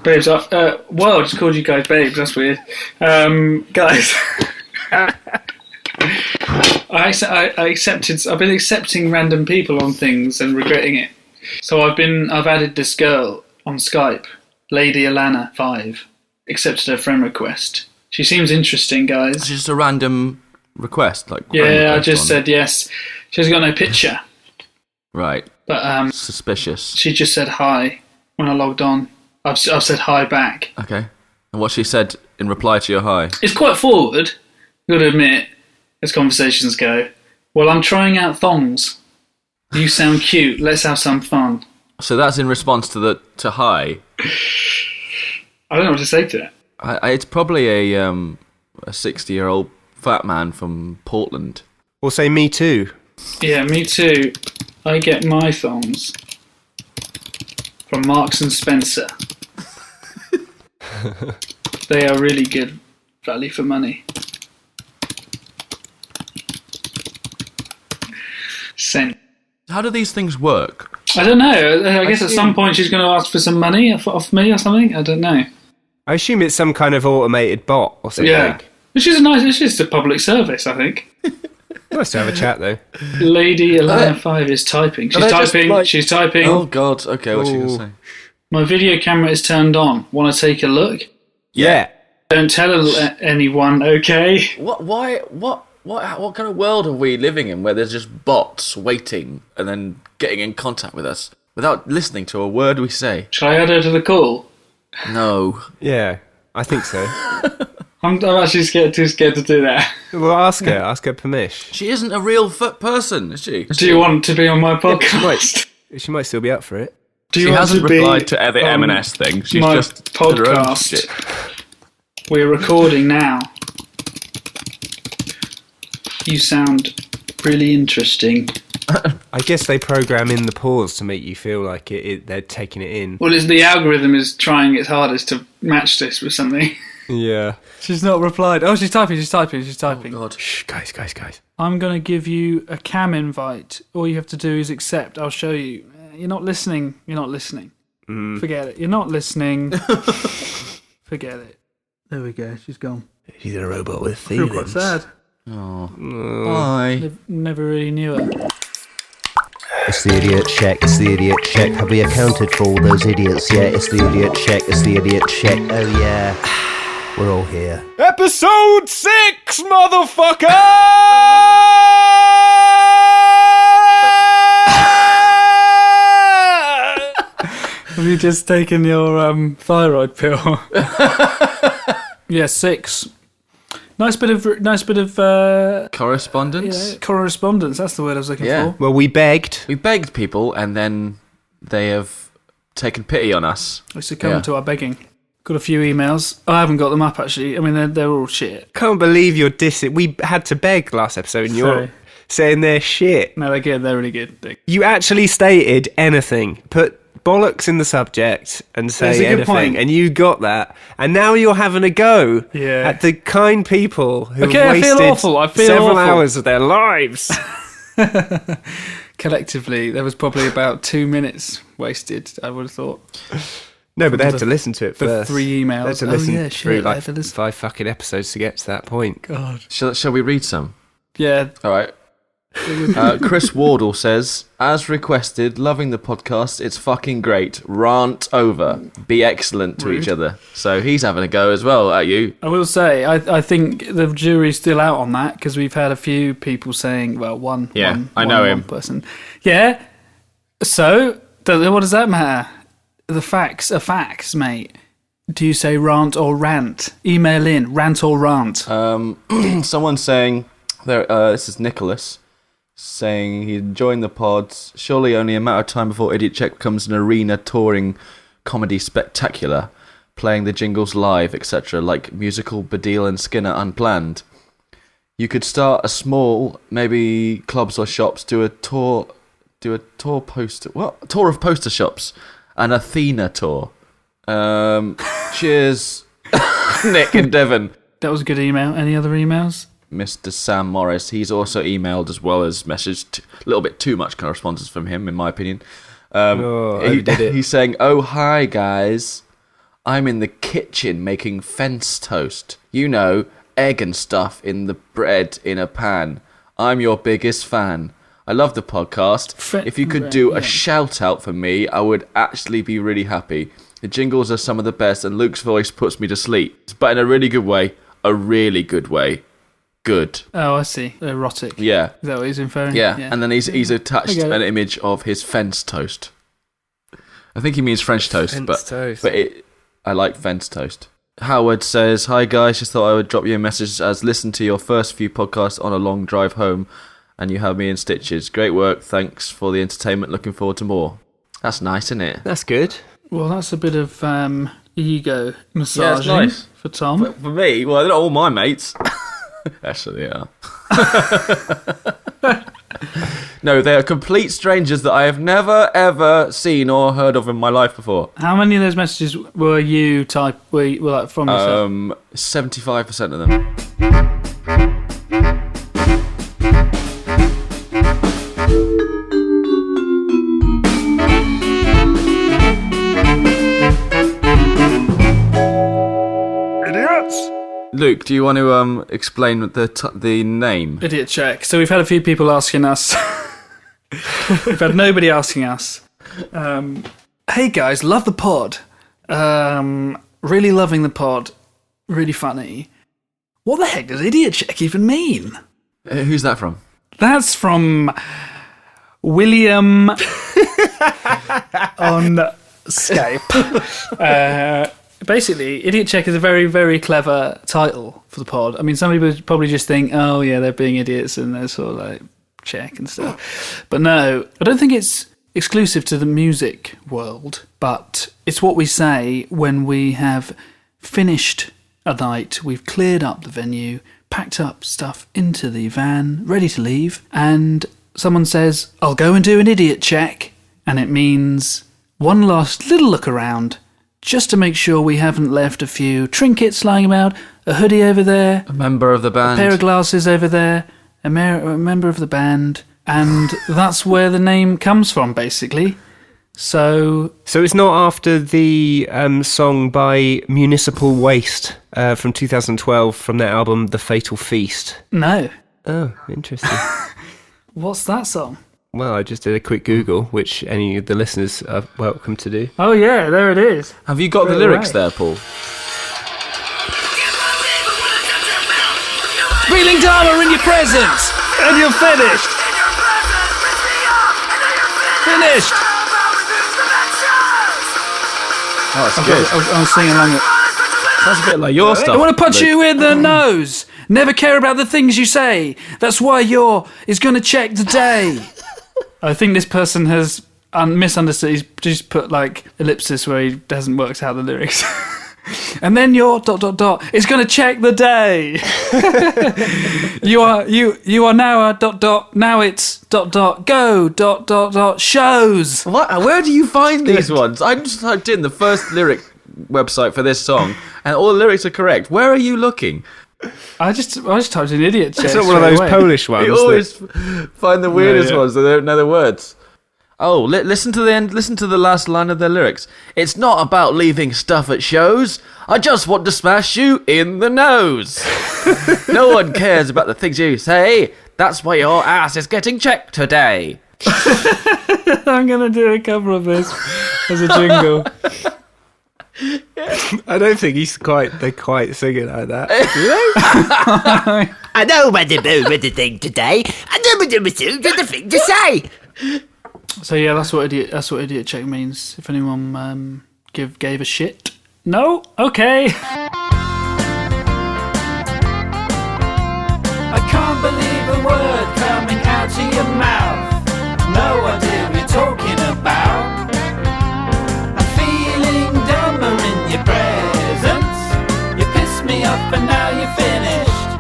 Babes, well, I just called you guys babes, that's weird. Guys, I've been accepting random people on things and regretting it. So I've added this girl on Skype, Lady Alana 5, accepted her friend request. She seems interesting, guys. It's just a random request, like I just said yes. She hasn't got no picture. Right. But suspicious. She just said hi when I logged on. I've said hi back. Okay. And what she said in reply to your hi? It's quite forward, got to admit, as conversations go. Well, I'm trying out thongs. You sound cute. Let's have some fun. So that's in response to hi. I don't know what to say to that. It's probably a 60-year-old fat man from Portland. Or say me too. Yeah, me too. I get my thongs from Marks and Spencer. They are really good value for money. Sent. How do these things work? I don't know. I guess at some point she's going to ask for some money off me or something. I don't know. I assume it's some kind of automated bot or something. Yeah. It's just a public service, I think. Nice to have a chat, though. Lady Alana 5 is typing. She's typing. Oh, God. Okay, what's she going to say? My video camera is turned on. Want to take a look? Yeah. Don't tell anyone, okay? What kind of world are we living in where there's just bots waiting and then getting in contact with us without listening to a word we say? Shall I add her to the call? No. Yeah, I think so. I'm actually too scared to do that. Well, ask her permission. She isn't a real person, is she? Do you want to be on my podcast? She might still be up for it. She hasn't replied to the M&S thing. She's my just podcast. We're recording now. You sound really interesting. I guess they program in the pause to make you feel like they're taking it in. Well, the algorithm is trying its hardest to match this with something. Yeah. She's not replied. Oh, she's typing. Oh, God. Shh, guys. I'm going to give you a cam invite. All you have to do is accept. I'll show you. You're not listening. Forget it. You're not listening. Forget it. There we go. She's gone. She's a robot with I feel quite sad. Oh. Bye. Never really knew her. It's the idiot check, Have we accounted for all those idiots yet? It's the idiot check, Oh yeah, we're all here. Episode 6, motherfucker! Have you just taken your thyroid pill? Yeah, 6. Nice bit of correspondence. Correspondence. That's the word I was looking for. Well, we begged people, and then they have taken pity on us. They succumbed to our begging. Got a few emails. I haven't got them up actually. I mean, they're all shit. Can't believe you're dissing. We had to beg last episode, and you're saying they're shit. No, they're good. They're really good. You actually stated anything. Put bollocks in the subject and say anything, and you got that, and now you're having a go at the kind people who wasted several hours of their lives. Collectively, there was probably about 2 minutes wasted, I would have thought. No, but they had to listen to it first. 3 emails. They had to listen through like 5 fucking episodes to get to that point. God. Shall we read some? Yeah. All right. Chris Wardle says, as requested, loving the podcast, it's fucking great. Rant over. Be excellent to each other. So he's having a go as well at you. I will say, I think the jury's still out on that because we've had a few people saying, well, one person. Yeah. So, what does that matter? The facts are facts, mate. Do you say rant or rant? Email in, rant or rant. Someone's saying, this is Nicholas, saying he's enjoying the pods. Surely only a matter of time before Idiot Check becomes an arena touring comedy spectacular, playing the jingles live, etc., like musical Badil and Skinner Unplanned. You could start a small, maybe clubs or shops, do a tour of poster shops, an Athena tour. Cheers, Nick and Devon. That was a good email. Any other emails? Mr. Sam Morris, he's also emailed as well as messaged. A little bit too much correspondence from him, in my opinion. He did it. He's saying, oh, hi, guys. I'm in the kitchen making fence toast. You know, egg and stuff in the bread in a pan. I'm your biggest fan. I love the podcast. If you could do a shout out for me, I would actually be really happy. The jingles are some of the best, and Luke's voice puts me to sleep. But in a really good way. A really good way. Good. Oh, I see. Erotic. Yeah. Is that what he's inferring? Yeah. And then he's attached an image of his fence toast. I think he means French toast, I like fence toast. Howard says, "Hi guys, just thought I would drop you a message as listened to your first few podcasts on a long drive home, and you have me in stitches. Great work. Thanks for the entertainment. Looking forward to more." That's nice, isn't it? That's good. Well, that's a bit of ego massaging nice. For Tom. For me, well, they're not all my mates. Actually, they are. No, they are complete strangers that I have never, ever seen or heard of in my life before. How many of those messages were you were like from yourself? 75% of them. Luke, do you want to explain the name? Idiot check. So we've had a few people asking us. We've had nobody asking us. Hey guys, love the pod. Really loving the pod. Really funny. What the heck does idiot check even mean? Who's that from? That's from William on Skype. Basically, Idiot Check is a very, very clever title for the pod. I mean, some people probably just think, oh, yeah, they're being idiots and they're sort of like check and stuff. But no, I don't think it's exclusive to the music world, but it's what we say when we have finished a night, we've cleared up the venue, packed up stuff into the van, ready to leave, and someone says, I'll go and do an idiot check, and it means one last little look around, just to make sure we haven't left a few trinkets lying about, a hoodie over there, a member of the band, a pair of glasses over there, a member of the band, and that's where the name comes from, basically. So it's not after the song by Municipal Waste from 2012 from their album The Fatal Feast? No. Oh, interesting. What's that song? Well, I just did a quick Google, which any of the listeners are welcome to do. Oh, yeah, there it is. Have you got the lyrics there, Paul? Feeling Dharma in your presence, and you're finished. Finished. Oh, that's good. I was singing along it. That's a bit like your stuff. I want to punch you in the nose. Never care about the things you say. That's why is going to check the day. I think this person has misunderstood. He's just put like ellipsis where he hasn't worked out the lyrics. And then your ... is going to check the day. you are now a ... now it's ... go ... shows. What? Where do you find these ones? I just typed in the first lyric website for this song, and all the lyrics are correct. Where are you looking? I just typed in idiot check. It's not one of those Polish ones. You always find the weirdest ones that don't know the words. Oh, listen to the end. Listen to the last line of their lyrics. It's not about leaving stuff at shows. I just want to smash you in the nose. No one cares about the things you say. That's why your ass is getting checked today. I'm gonna do a cover of this as a jingle. I don't think they're quite singing like that. Do they? I know what to do with the thing today. I know what to do with the thing to say. So yeah, that's what idiot check means. If anyone gave a shit. No? Okay. I can't believe a word coming out of your mouth. No idea what you're talking about. I'm feeling dumber in your presence. You pissed me off and now you're finished.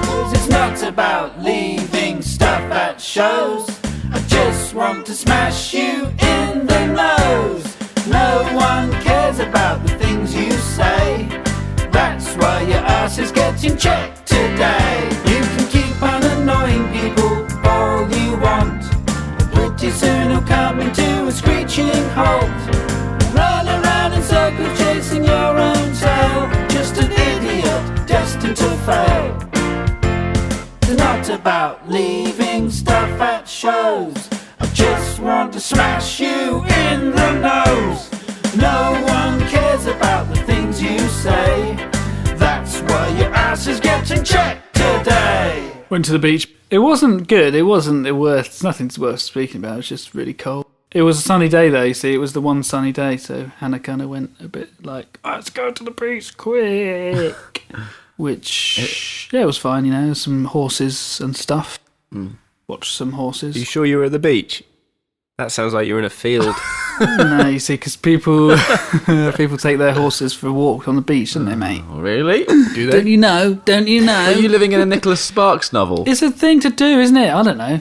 'Cause it's not about leaving stuff at shows. I just want to smash you in the nose. No one cares about the things you say. That's why your ass is getting checked today. You can keep on annoying people all you want, but pretty soon it'll come into a screeching halt. Run around in circles chasing about leaving stuff at shows. I just want to smash you in the nose. No one cares about the things you say. That's why your ass is getting checked today. Went to the beach. It wasn't good. It wasn't worth. Nothing worth speaking about. It was just really cold. It was a sunny day though, you see. It was the one sunny day, so Hannah kind of went a bit like, let's go to the beach quick. Which, it was fine, you know, some horses and stuff. Watched some horses. Are you sure you were at the beach? That sounds like you're in a field. No, you see, because people take their horses for a walk on the beach, don't they, mate? Really? Do they? Don't you know? Are you living in a Nicholas Sparks novel? It's a thing to do, isn't it? I don't know.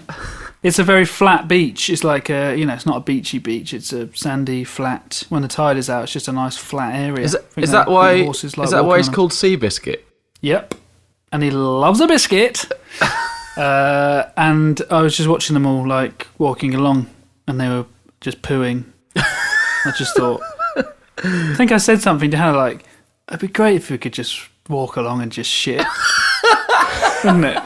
It's a very flat beach. It's like it's not a beachy beach. It's a sandy, flat. When the tide is out, it's just a nice flat area. Is that why it's called Seabiscuit? Yep. And he loves a biscuit. And I was just watching them all, like, walking along, and they were just pooing. I just thought... I think I said something to Hannah, like, it'd be great if we could just walk along and just shit. Wouldn't it?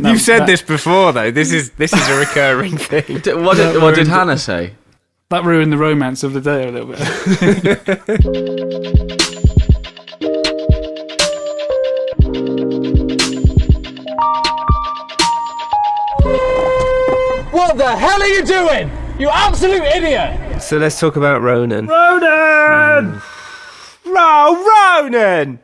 You've said this before, though. This is a recurring thing. What did Hannah say? That ruined the romance of the day a little bit. What the hell are you doing? You absolute idiot! So let's talk about Ronan. Ronan! Ronan!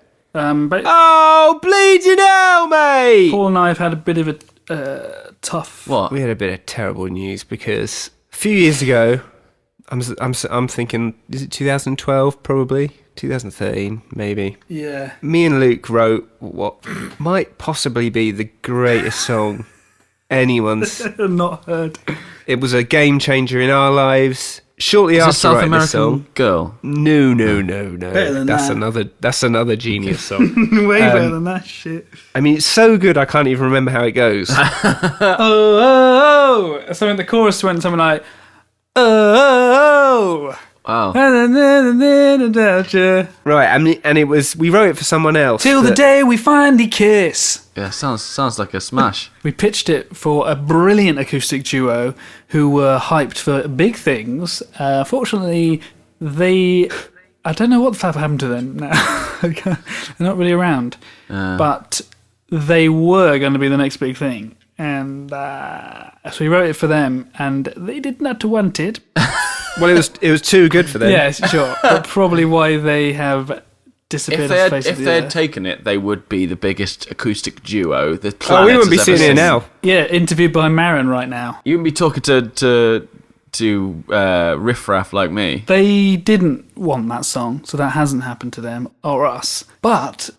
Bleeding hell, mate! Paul and I have had a bit of a tough... What? We had a bit of terrible news because a few years ago, I'm thinking, is it 2012 probably? 2013 maybe. Yeah. Me and Luke wrote what might possibly be the greatest song anyone's not heard. It was a game changer in our lives. Shortly after South writing American the song, girl. No. Better than That's another genius song. Way better than that shit. I mean, it's so good I can't even remember how it goes. Oh. So in the chorus went something like, oh. Wow. Right, and it was, we wrote it for someone else. Till the day we finally kiss. Yeah, sounds like a smash. We pitched it for a brilliant acoustic duo who were hyped for big things. Fortunately, I don't know what the fuck happened to them now. They're not really around. But they were going to be the next big thing. And so we wrote it for them, and they did not want it. Well, it was too good for them. Yeah, sure. But probably why they have disappeared. If they had taken it, they would be the biggest acoustic duo the planet. Oh, we wouldn't be sitting here now. Yeah, interviewed by Marin right now. You wouldn't be talking to riffraff like me. They didn't want that song, so that hasn't happened to them or us. But,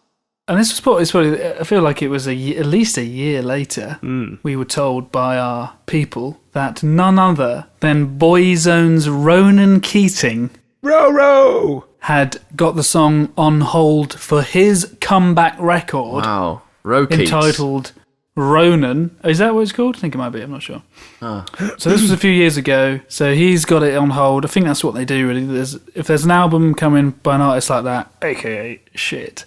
and this was probably I feel like it was at least a year later, we were told by our people that none other than Boyzone's Ronan Keating had got the song on hold for his comeback record. Wow. Entitled Ronan. Is that what it's called? I think it might be, I'm not sure. So this was a few years ago, so he's got it on hold. I think that's what they do, really. If there's an album coming by an artist like that, aka shit,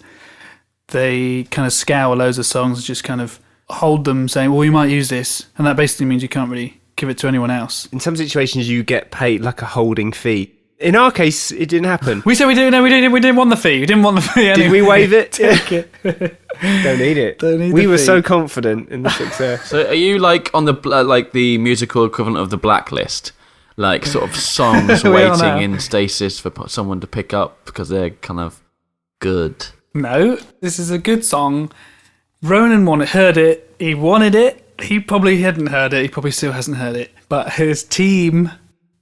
they kind of scour loads of songs and just kind of hold them, saying, well, you might use this, and that basically means you can't really give it to anyone else. In some situations, you get paid like a holding fee. In our case, it didn't happen. We said we didn't want the fee. We didn't want the fee anyway. Did we waive it? Take it. Don't need it. We were so confident in the success. So are you like on the like the musical equivalent of the Blacklist? Like sort of songs waiting in stasis for someone to pick up because they're kind of good? No, this is a good song. Ronan heard it. He wanted it. He probably hadn't heard it. He probably still hasn't heard it. But his team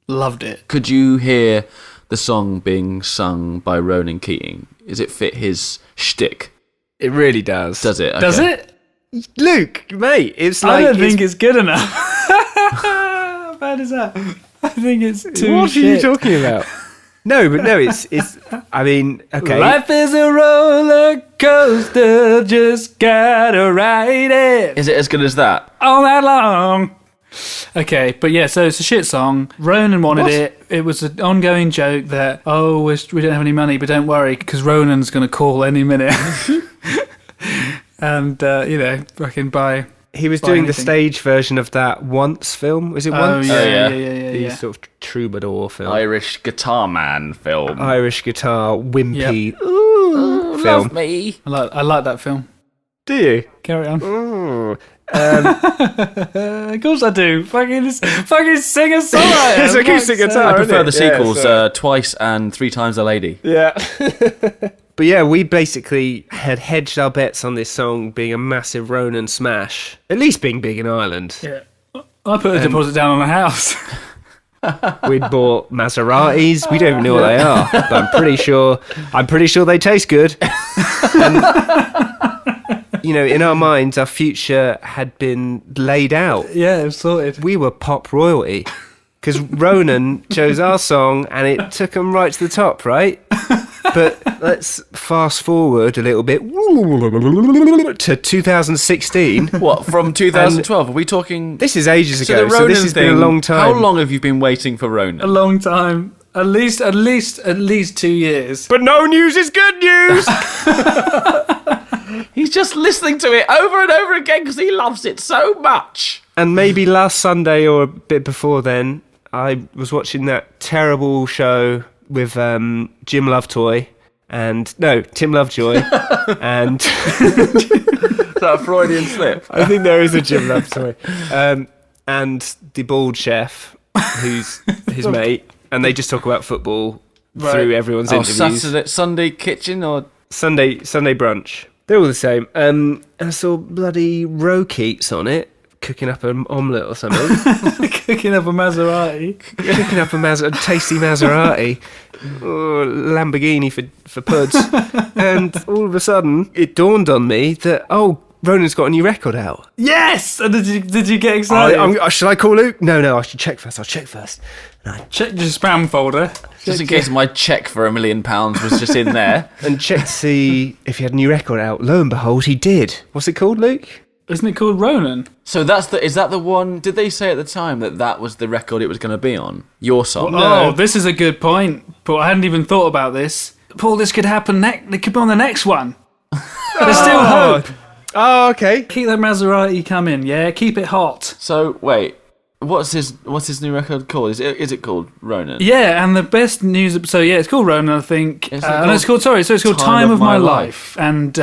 loved it. Could you hear the song being sung by Ronan Keating? Does it fit his shtick? It really does. Does it? Okay. Does it? Luke, mate, it's like... I don't think it's good enough. How bad is that? I think it's too What shit. are you talking about? No, it's I mean, okay. Life is a roller coaster, just gotta ride it. Is it as good as that? All night long. Okay, but yeah, so it's a shit song. Ronan wanted it. It was an ongoing joke that, we don't have any money, but don't worry, because Ronan's going to call any minute. and fucking buy. He was doing the stage version of that Once film. Was it Once? Yeah. Sort of troubadour film. Irish guitar man film. Irish guitar wimpy Yep. film. Love me. I like that film. Do you? Carry on. Ooh. Of course I do. Fucking singer-songwriter. It's acoustic guitar. I prefer the sequels, Twice and Three Times a Lady. Yeah. But yeah, we basically had hedged our bets on this song being a massive Ronan smash. At least being big in Ireland. Yeah. I put a deposit down on a house. We'd bought Maseratis. We don't even know what they are, but I'm pretty sure they taste good. And, in our minds, our future had been laid out. Yeah, it was sorted. We were pop royalty. Because Ronan chose our song and it took him right to the top, right? But let's fast forward a little bit to 2016. What, from 2012? Are we talking... This is ages So ago, the so Ronan this has been a thing, long time. How long have you been waiting for Ronan? A long time. At least 2 years. But no news is good news! He's just listening to it over and over again because he loves it so much. And maybe last Sunday or a bit before then, I was watching that terrible show with Tim Lovejoy, and Is that a Freudian slip? I think there is a Jim Lovejoy. And the bald chef, who's his mate, and they just talk about football through everyone's interviews. Sunday kitchen or... Sunday brunch. They're all the same. And I saw bloody Roe Keats on it, cooking up an omelette or something. Cooking up a Maserati. Cooking up a tasty Maserati. Or Lamborghini for puds. And all of a sudden, it dawned on me that, Ronan's got a new record out. Yes! And did you get excited? Should I call Luke? No, I should check first. I'll check first. Check your spam folder. Just in case my cheque for £1 million was just in there. And check to see if he had a new record out. Lo and behold, he did. What's it called, Luke? Isn't it called Ronan? So is that the one? Did they say at the time that was the record it was going to be on? Your song? Oh, this is a good point. But I hadn't even thought about this. Paul, this could happen next. It could be on the next one. There's still hope. Oh, okay. Keep that Maserati coming, yeah? Keep it hot. So, wait. What's his new record called? Is it called Ronan? Yeah, and the best news... So, yeah, it's called Ronan, I think. It's called Time of My Life. And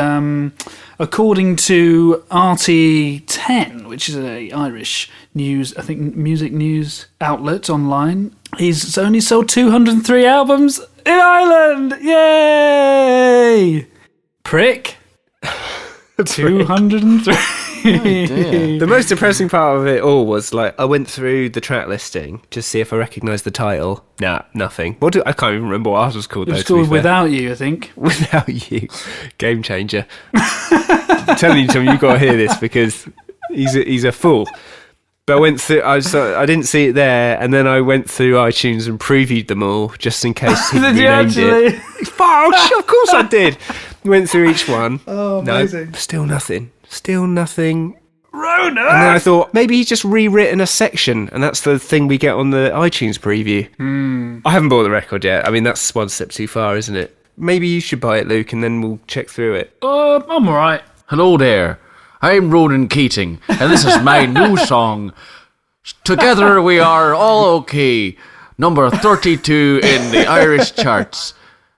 according to RT10, which is an Irish news, I think, music news outlet online, he's only sold 203 albums in Ireland! Yay! Prick. 203. The most depressing part of it all was I went through the track listing to see if I recognised the title. Nah, nothing. I can't even remember what ours was called. It was called Without You, I think. Without You, game changer. I'm telling you, Tom, you've got to hear this because he's a fool. But I went through. I didn't see it there, and then I went through iTunes and previewed them all just in case he renamed it. Of course I did. Went through each one. Oh, amazing! No, still nothing. Ronan! And then I thought maybe he's just rewritten a section, and that's the thing we get on the iTunes preview. I haven't bought the record yet. I mean, that's one step too far, isn't it? Maybe you should buy it, Luke, and then we'll check through it. I'm all right. Hello there. I'm Ronan Keating, and this is my new song. Together we are all okay. Number 32 in the Irish charts.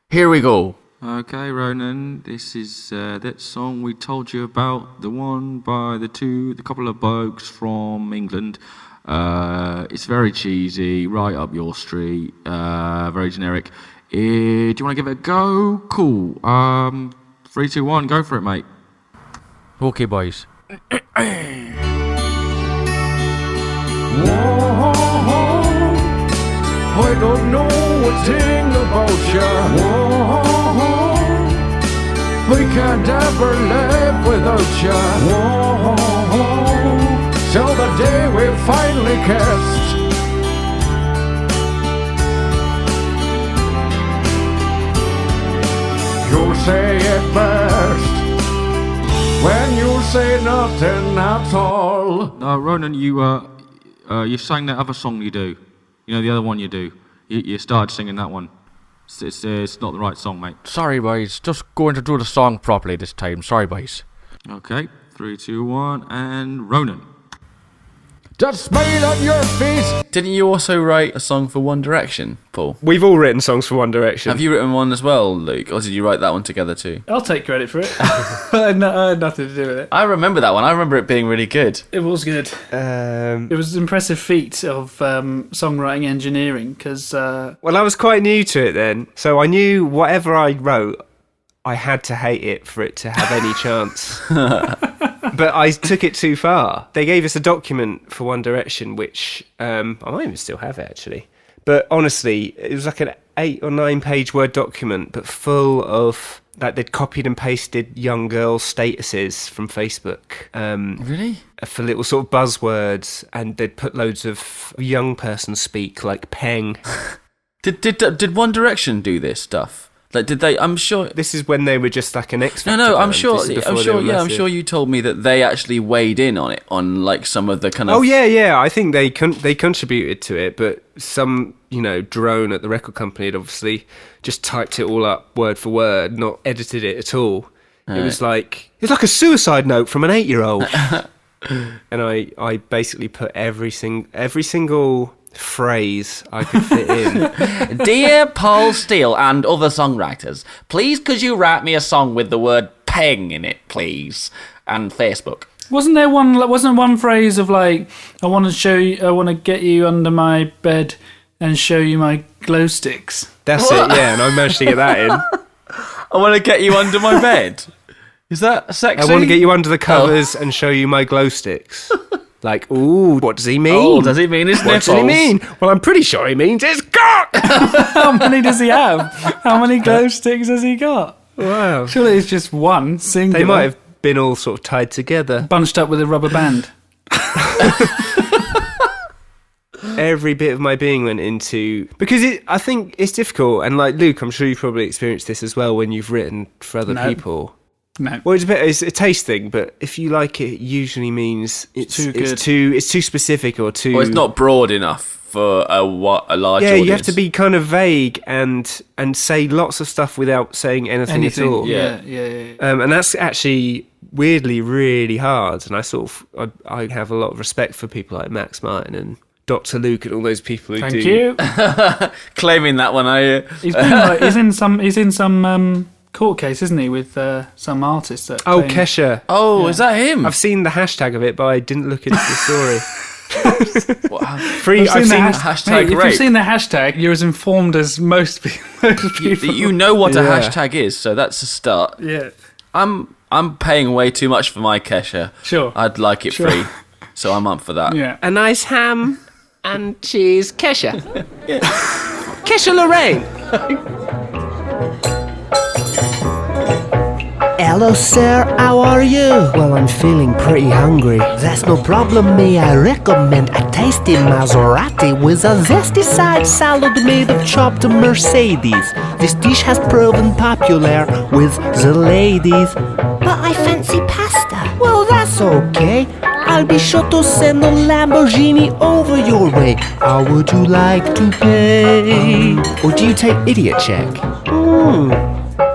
Here we go. Okay, Ronan, this is that song we told you about, the one by the couple of blokes from England. It's very cheesy, right up your street, very generic. Do you want to give it a go? Cool. 3, 2, 1, go for it, mate. Okay, boys. I don't know a thing about ya. We can't ever live without ya. Till the day we finally kissed. You say it best when you say nothing at all. No, Ronan, you sang that other song you do. You know, the other one you do. You started singing that one. It's not the right song, mate. Sorry, boys. Just going to do the song properly this time. Sorry, boys. Okay, 3, 2, 1, and Ronan. Just smile on your face. Didn't you also write a song for One Direction, Paul? We've all written songs for One Direction. Have you written one as well, Luke? Or did you write that one together too? I'll take credit for it. I had nothing to do with it. I remember that one. I remember it being really good. It was good. It was an impressive feat of songwriting engineering because... Well, I was quite new to it then, so I knew whatever I wrote, I had to hate it for it to have any chance. But I took it too far. They gave us a document for One Direction, which I might even still have it, actually. But honestly, it was like an 8 or 9 page Word document, but full of, like, they'd copied and pasted young girls' statuses from Facebook. Really? For little sort of buzzwords, and they'd put loads of young person speak, like peng. Did One Direction do this stuff? Like, did they? I'm sure this is when they were just like an X Factor. No, I'm band. sure. I'm sure you told me that they actually weighed in on it, on like some of the kind of. Oh yeah. I think they contributed to it, but some drone at the record company had obviously just typed it all up word for word, not edited it at all. Right. It was like a suicide note from an 8-year-old, and I basically put every single phrase I could fit in. Dear Paul Steele and other songwriters, please could you write me a song with the word peng in it, please? And Facebook. Wasn't one phrase of like, I want to get you under my bed and show you my glow sticks? That's it, yeah, and I managed to get that in. I want to get you under my bed. Is that sexy? I want to get you under the covers and show you my glow sticks. Like, ooh, what does he mean? Oh, does he mean his nipples? What does he mean? Well, I'm pretty sure he means his cock! How many does he have? How many glow sticks has he got? Wow. Surely it's just one singular. They might have been all sort of tied together. Bunched up with a rubber band. Every bit of my being went into... Because I think it's difficult, and like Luke, I'm sure you've probably experienced this as well when you've written for other people. No. Well, it's a taste thing, but if you like it, it usually means it's too specific or too... Or it's not broad enough for a large audience. Yeah, you have to be kind of vague and say lots of stuff without saying anything at all. Yeah. And that's actually weirdly really hard. And I have a lot of respect for people like Max Martin and Dr. Luke and all those people who Thank do. you. Claiming that one, He's in some court case, isn't he, with some artist? Kesha. Oh, yeah. Is that him? I've seen the hashtag of it, but I didn't look into the story. I've seen hashtag mate, rape. If you've seen the hashtag, you're as informed as most people. You know what a hashtag is, so that's a start. Yeah. I'm paying way too much for my Kesha. Sure. I'd like it free, so I'm up for that. Yeah. A nice ham and cheese Kesha. Kesha Lorraine. Hello sir, how are you? Well, I'm feeling pretty hungry. That's no problem, me. I recommend a tasty Maserati with a zesty side salad made of chopped Mercedes. This dish has proven popular with the ladies. But I fancy pasta. Well, that's okay. I'll be sure to send a Lamborghini over your way. How would you like to pay? Or do you take idiot check?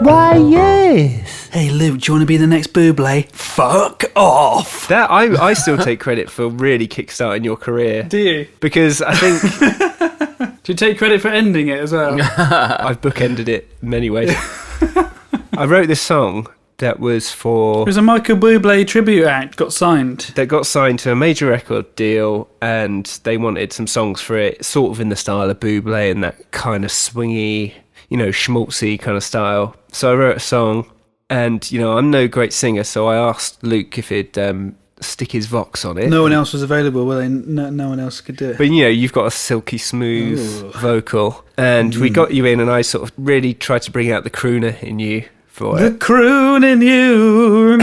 Why, yes. Hey Luke, do you want to be the next Bublé? Fuck off! That I still take credit for really kickstarting your career. Do you? Because I think... Do you take credit for ending it as well? I've bookended it many ways. I wrote this song that was for... It was a Michael Bublé tribute act, got signed. That got signed to a major record deal, and they wanted some songs for it, sort of in the style of Bublé and that kind of swingy, schmaltzy kind of style. So I wrote a song, and, I'm no great singer, so I asked Luke if he'd stick his vox on it. No one else was available, were they? No one else could do it. But, you've got a silky smooth vocal, and we got you in, and I sort of really tried to bring out the crooner in you for it. The croon in you!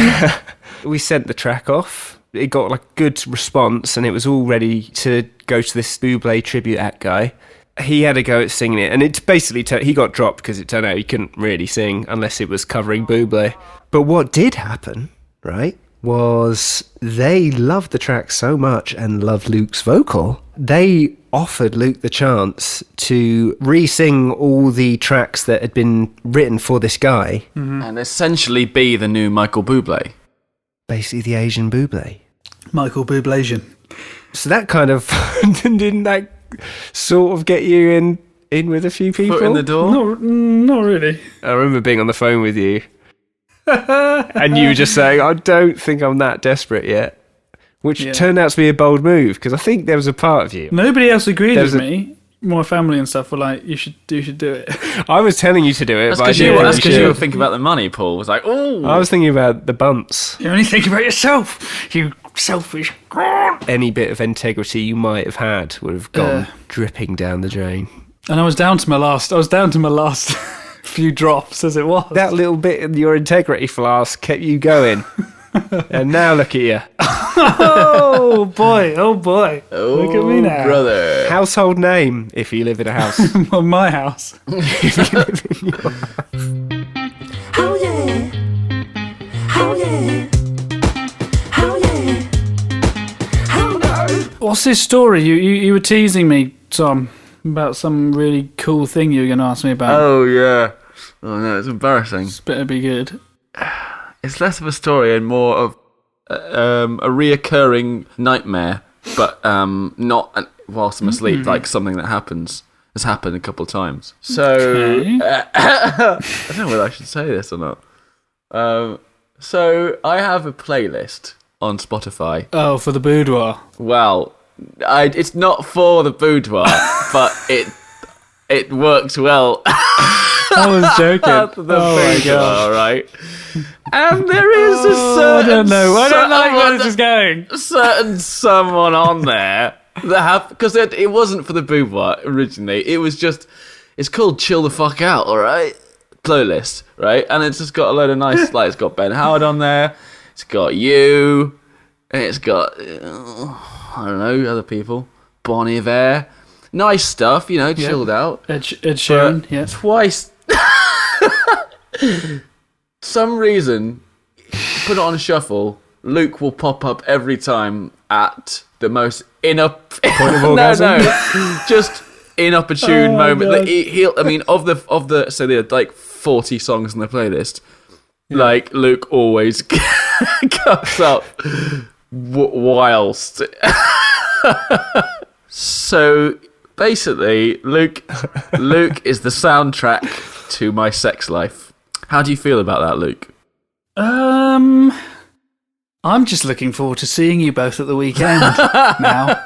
We sent the track off. It got a good response, and it was all ready to go to this Bublé tribute act guy. He had a go at singing it, and it basically he got dropped because it turned out he couldn't really sing unless it was covering Bublé. But what did happen, right, was they loved the track so much and loved Luke's vocal, they offered Luke the chance to re-sing all the tracks that had been written for this guy. And essentially be the new Michael Bublé. basically the Asian Bublé. Michael Bublé. So that kind of didn't that sort of get you in with a few people? Foot in the door? Not really. I remember being on the phone with you, and you were just saying, "I don't think I'm that desperate yet," which turned out to be a bold move because I think there was a part of you. Nobody else agreed with me. My family and stuff were like, "You should do it." I was telling you to do it. That's because you were thinking about the money, Paul. It was like, oh. I was thinking about the bumps. You only think about yourself, you selfish. Any bit of integrity you might have had would have gone dripping down the drain. And I was down to my last few drops as it was. That little bit in your integrity flask kept you going. And now look at you. Oh boy. Look at me now. Brother. Household name if you live in a house. Well, my house. Oh yeah. Oh yeah. Oh yeah. Oh no. What's this story? You were teasing me, Tom, about some really cool thing you were going to ask me about. Oh, yeah. Oh, no, it's embarrassing. This better be good. It's less of a story and more of a reoccurring nightmare, but not whilst I'm asleep, like something that has happened a couple of times. So, I don't know whether I should say this or not. So, I have a playlist on Spotify. Oh, for the boudoir. Well, it's not for the boudoir, but it works well. I was joking. My God. Right. And there is a certain... I don't like where this is going. Certain someone on there that because it wasn't for the boudoir originally. It was just... It's called Chill the Fuck Out, alright? Playlist, right? And it's just got a load of nice... like, it's got Ben Howard on there. It's got you. And it's got... I don't know, other people. Bon Iver. Nice stuff, chilled out. Ed Sheeran, yeah. Twice... some reason, put it on shuffle, Luke will pop up every time at the most point of orgasm? Just inopportune moment. Like, of the so there are like 40 songs on the playlist. Yeah. Like Luke always comes up whilst. So basically, Luke is the soundtrack to my sex life. How do you feel about that, Luke? I'm just looking forward to seeing you both at the weekend now.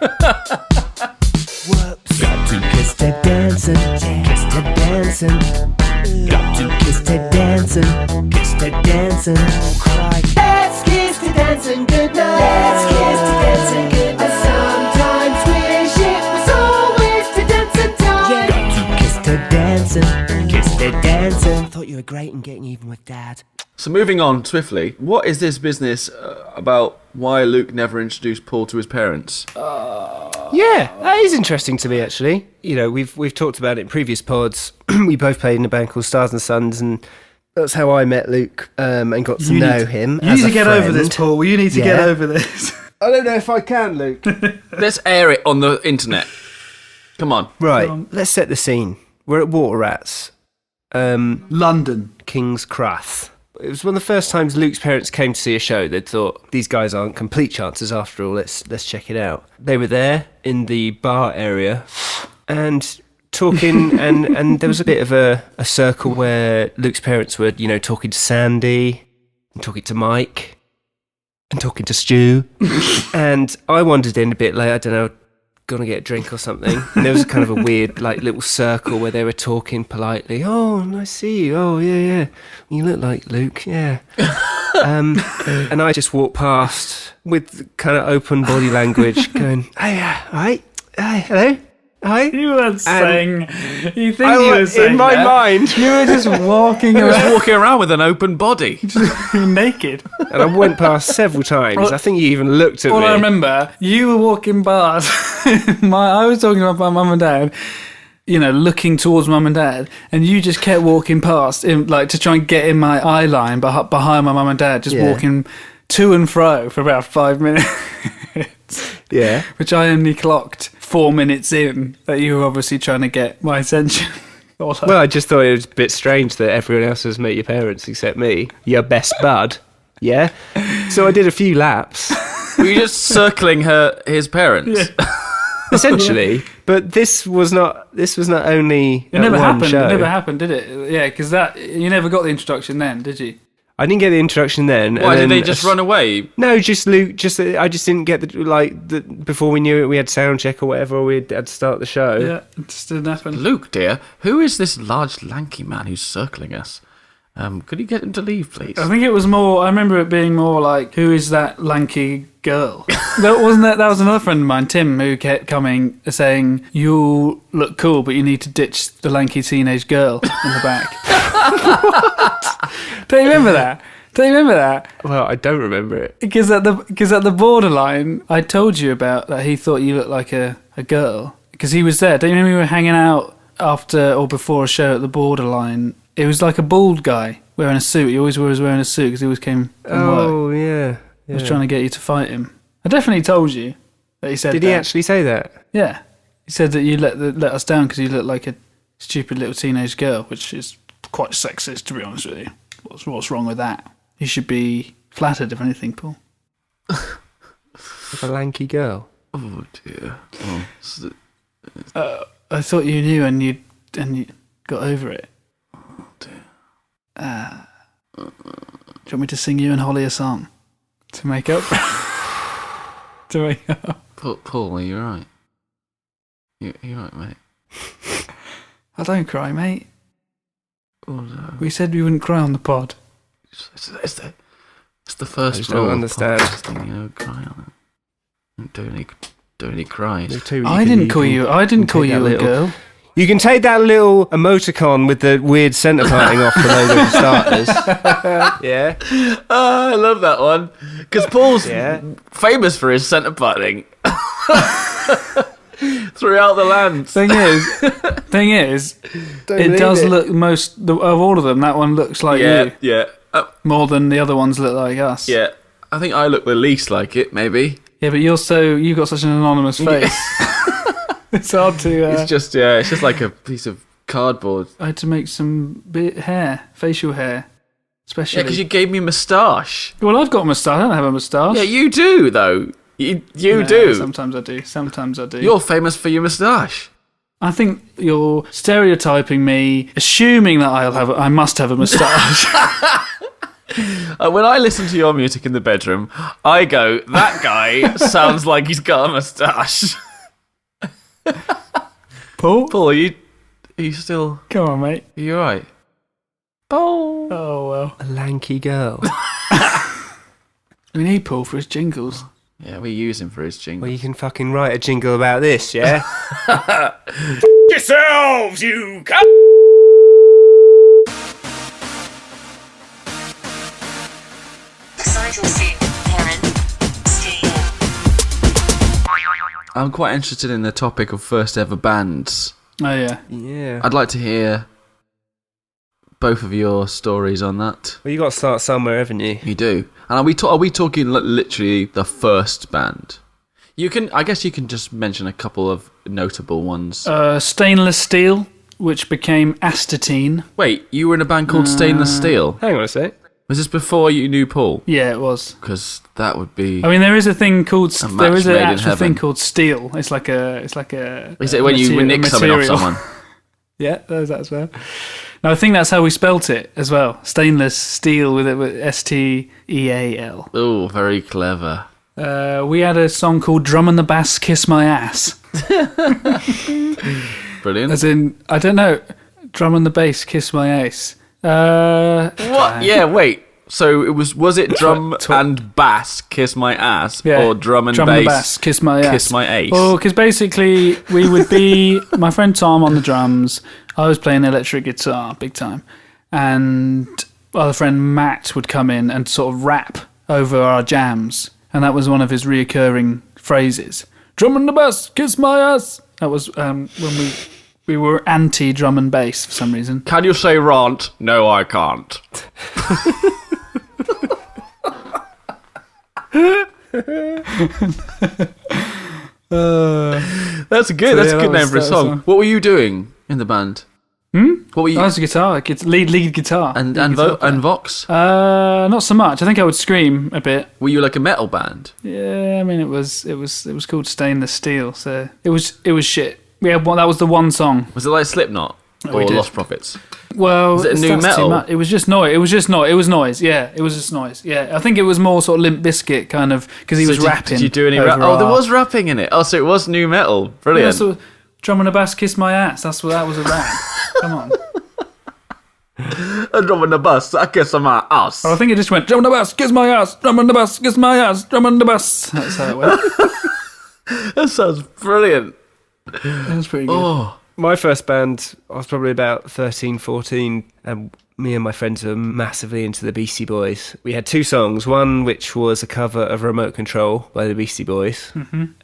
Whoops. Got to kiss that dancing, kiss that dancing. Got to kiss that dancing, kiss that dancing. Cry. Let's kiss the dancing good night. Let's kiss the dancing good night. I sometimes wish it was always the dancing time. Yeah. Got to kiss the dancing, kiss the dancing. Thought you were great in getting even with Dad. So moving on swiftly, what is this business about why Luke never introduced Paul to his parents? Yeah, that is interesting to me, actually. We've talked about it in previous pods. We both played in a band called Stars and Sons, and that's how I met Luke and got to know him. You need to get over this, Paul. You need to get over this. I don't know if I can, Luke. Let's air it on the internet. Come on. Right, let's set the scene. We're at Water Rats. London. King's Crath. It was one of the first times Luke's parents came to see a show. They'd thought, these guys aren't complete chances after all, let's check it out. They were there in the bar area and talking, and there was a bit of a circle where Luke's parents were, talking to Sandy, and talking to Mike, and talking to Stu. And I wandered in a bit late, I don't know, gonna get a drink or something, and there was kind of a weird little circle where they were talking politely. Oh, nice to see you. Oh, yeah, you look like Luke. Yeah. And I just walked past with kind of open body language, going, "Hey, right? Hey, hello, hi." You weren't saying. You think you were saying in my mind? You were just walking around. Just walking around with an open body, you were naked. And I went past several times. I think you even looked at me. I remember you were walking past. I was talking about my mum and dad, looking towards mum and dad, and you just kept walking past, to try and get in my eye line behind my mum and dad, just walking to and fro for about 5 minutes. Yeah. Which I only clocked 4 minutes in, that you were obviously trying to get my attention. Well, I just thought it was a bit strange that everyone else has met your parents except me. Your best bud. Yeah? So I did a few laps. Were you just circling his parents? Yeah. Essentially, but this was not only it never one happened. show. It never happened, did it? Yeah, because you never got the introduction then, did you? I didn't get the introduction then. Why did they just run away? No, just Luke. I just didn't get before we knew it. We had sound check or whatever. We had to start the show. Yeah, it just didn't happen. Luke, dear, who is this large, lanky man who's circling us? Could you get him to leave, please? I think it was more. I remember it being more like, "Who is that lanky girl?" That was another friend of mine, Tim, who kept coming saying, "You look cool, but you need to ditch the lanky teenage girl in the back." Don't you remember that? Well, I don't remember it. Because at the borderline, I told you about that. He thought you looked like a girl because he was there. Don't you remember we were hanging out after or before a show at the borderline? It was like a bald guy wearing a suit. He always was wearing a suit because he always came from work. Oh, yeah. I was trying to get you to fight him. I definitely told you that he said that. Did he actually say that? Yeah. He said that you let us down because you look like a stupid little teenage girl, which is quite sexist, to be honest with you. What's wrong with that? You should be flattered, if anything, Paul. Like a lanky girl. Oh, dear. I thought you knew and you got over it. Do you want me to sing you and Holly a song to make up? Paul, are you right? You right, mate? I don't cry, mate. Oh, no. We said we wouldn't cry on the pod. It's the first I rule. don't understand. You know, cry on it. Don't any cries. I didn't call you a girl. You can take that little emoticon with the weird centre parting off below the starters. Yeah. Oh, I love that one. Because Paul's famous for his centre parting. Throughout the land. Thing is, it does look of all of them, that one looks like you. Yeah. More than the other ones look like us. Yeah. I think I look the least like it, maybe. Yeah, but you've got such an anonymous face. It's hard to... it's just like a piece of cardboard. I had to make some facial hair, especially. Yeah, because you gave me moustache. Well, I've got a moustache. I don't have a moustache. Yeah, you do, though. You do. Sometimes I do. You're famous for your moustache. I think you're stereotyping me, assuming that I must have a moustache. When I listen to your music in the bedroom, I go, that guy sounds like he's got a moustache. Paul, are you still... Come on, mate. Are you alright? Paul. Oh, well. A lanky girl. We need Paul for his jingles. Yeah, we use him for his jingle. Well, you can fucking write a jingle about this, yeah? Yourselves, you cunt! Sital-singh, parent, stay in. I'm quite interested in the topic of first ever bands. Oh, yeah. Yeah. I'd like to hear both of your stories on that. Well, you got to start somewhere, haven't you? You do. And are we talking literally the first band? I guess you can just mention a couple of notable ones. Stainless Steel, which became Astatine. Wait, you were in a band called Stainless Steel? Hang on a sec. Was this before you knew Paul? Yeah, it was. Because that would be... I mean, there is a thing called... There is an actual thing heaven. called steel. It's like a... Is it when you nick something off someone? Yeah, there's that as well. No, I think that's how we spelt it as well. Stainless steel with S-T-E-A-L. Oh, very clever. We had a song called Drum and the Bass Kiss My Ass. Brilliant. As in, I don't know, drum and the bass kiss my ace. What? Yeah, wait. So it was it drum and bass kiss my ass, or drum and bass kiss my ass? Kiss my ace. Well, because basically we would be my friend Tom on the drums. I was playing electric guitar big time, and other friend Matt would come in and sort of rap over our jams, and that was one of his reoccurring phrases. Drum and the bass kiss my ass. That was when we were anti drum and bass for some reason. Can you say rant? No, I can't. That's good. That's a good name for a song. What were you doing in the band? What were you? I was a guitar, lead guitar. And Vox? Not so much. I think I would scream a bit. Were you like a metal band? Yeah, I mean it was called Stainless Steel, so it was shit. We had one. That was the one song. Was it like Slipknot or Lost Prophets? Well, was it new metal? It was just noise. It was noise. Yeah, it was just noise. Yeah, I think it was more sort of Limp Bizkit kind of because he was rapping. Did you do any rap? Oh, there was rapping in it. Oh, so it was new metal. Brilliant. Yeah, so drum and a bass, kiss my ass. That was a rap. Come on. A drum and a bass, I kiss my ass. Oh, I think it just went drum and a bass, kiss my ass. Drum and a bass, kiss my ass. Drum and a bass. That's how it went. That sounds brilliant. That was pretty good. Oh. My first band, I was probably about 13, 14, and me and my friends were massively into the Beastie Boys. We had 2 songs, one which was a cover of Remote Control by the Beastie Boys,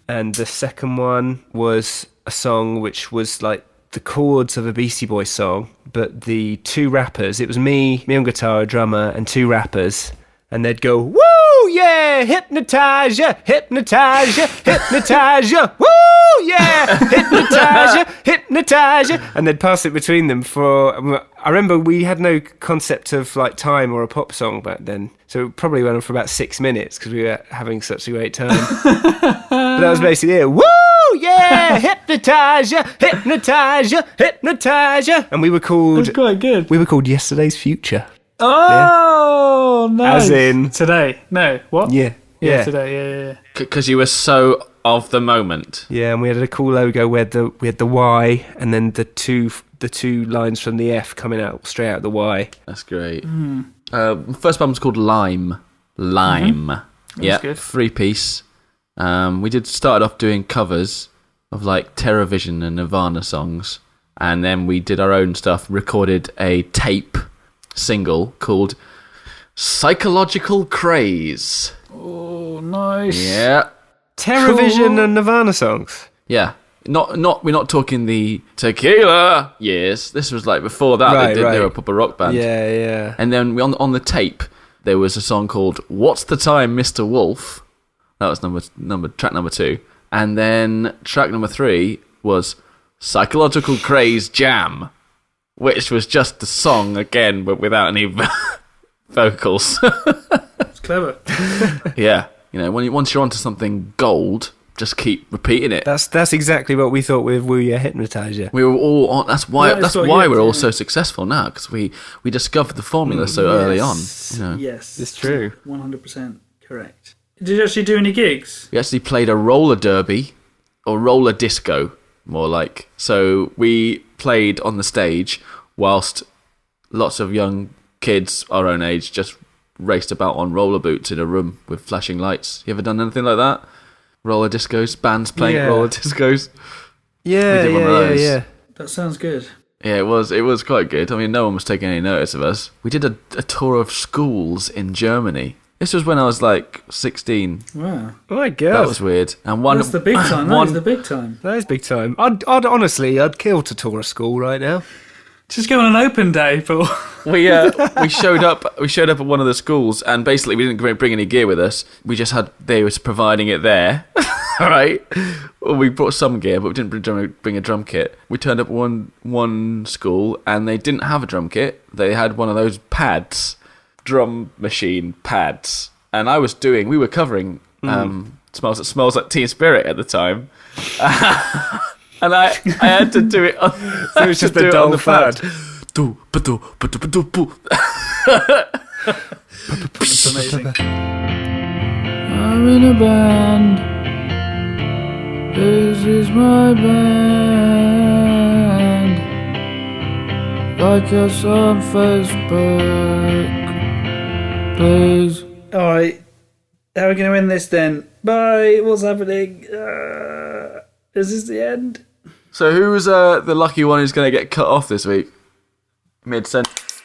and the second one was a song which was like the chords of a Beastie Boys song, but the 2 rappers, it was me on guitar, a drummer, and 2 rappers, and they'd go, woo, yeah, hypnotize ya, hypnotize ya, hypnotize ya, woo, yeah, hypnotize ya, hypnotize ya, and they'd pass it between them for, I remember we had no concept of like time or a pop song back then, so it probably went on for about 6 minutes because we were having such a great time. But that was basically it, woo, yeah, hypnotize ya, hypnotize ya, hypnotize ya, and we were called, that's quite good. We were called Yesterday's Future. Oh, yeah. Nice. As in today? No, what? Yeah, today. Yeah. Because you were so of the moment. Yeah, and we had a cool logo where we had the Y and then the two lines from the F coming out straight out the Y. That's great. First band was called Lime. Yeah, good. 3-piece. We started off doing covers of like TerrorVision and Nirvana songs, and then we did our own stuff. Recorded a tape single called Psychological Craze. Oh, nice. Yeah. TerrorVision and Nirvana songs. Yeah. We're not talking the Tequila years. This was like before that. They were a proper rock band. Yeah. And then on the tape there was a song called What's the Time, Mr. Wolf? That was track number 2. And then track number 3 was Psychological Craze Jam, which was just the song again, but without any vocals. It's clever. Yeah, once you're onto something gold, just keep repeating it. That's exactly what we thought with Woo Ya Hypnotize Ya. We were all on. That's why we're all so successful now, because we discovered the formula so early on. Yes, it's true. 100% correct. Did you actually do any gigs? We actually played a roller derby, or roller disco, more like. So we played on the stage whilst lots of young kids our own age just raced about on roller boots in a room with flashing lights. You ever done anything like that? Roller discos, bands playing roller discos. Yeah. That sounds good. Yeah, it was quite good. I mean, no one was taking any notice of us. We did a tour of schools in Germany. This was when I was like 16. Wow. Oh my God. That was weird. And that's the big time. That is the big time. That is big time. I'd honestly, I'd kill to tour a school right now. Just go on an open day, Paul. We showed up at one of the schools, and basically we didn't bring any gear with us. We just they was providing it there. All right. Well, we brought some gear, but we didn't bring a drum kit. We turned up one school, and they didn't have a drum kit. They had one of those pads, drum machine pads, and we were covering Smells Like Teen Spirit at the time. And I had to do it on, so it was just a dull fad. It's amazing. I'm in a band. This is my band. Like us on Facebook, please. Alright, how are we going to end this then? Bye, what's happening? Is this the end? So who was the lucky one who's going to get cut off this week? Mid-sentence.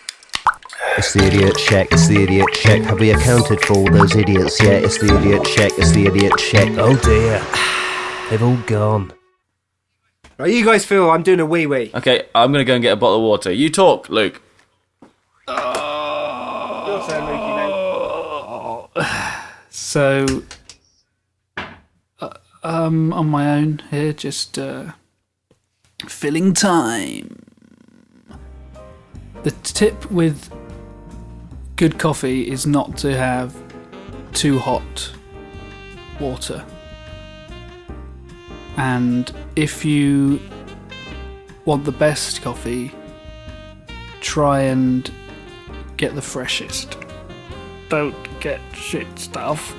It's the idiot check, it's the idiot check. Have we accounted for all those idiots yet? It's the idiot check, it's the idiot check. Oh dear, they've all gone. Right, you guys feel I'm doing a wee-wee. Okay, I'm going to go and get a bottle of water. You talk, Luke. So, on my own here, just filling time. The tip with good coffee is not to have too hot water. And if you want the best coffee, try and get the freshest. Don't get shit stuff.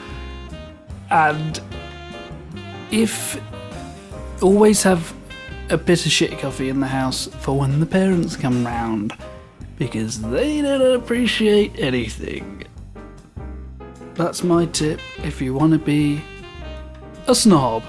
And always have a bit of shit coffee in the house for when the parents come round, because they don't appreciate anything. That's my tip if you want to be a snob.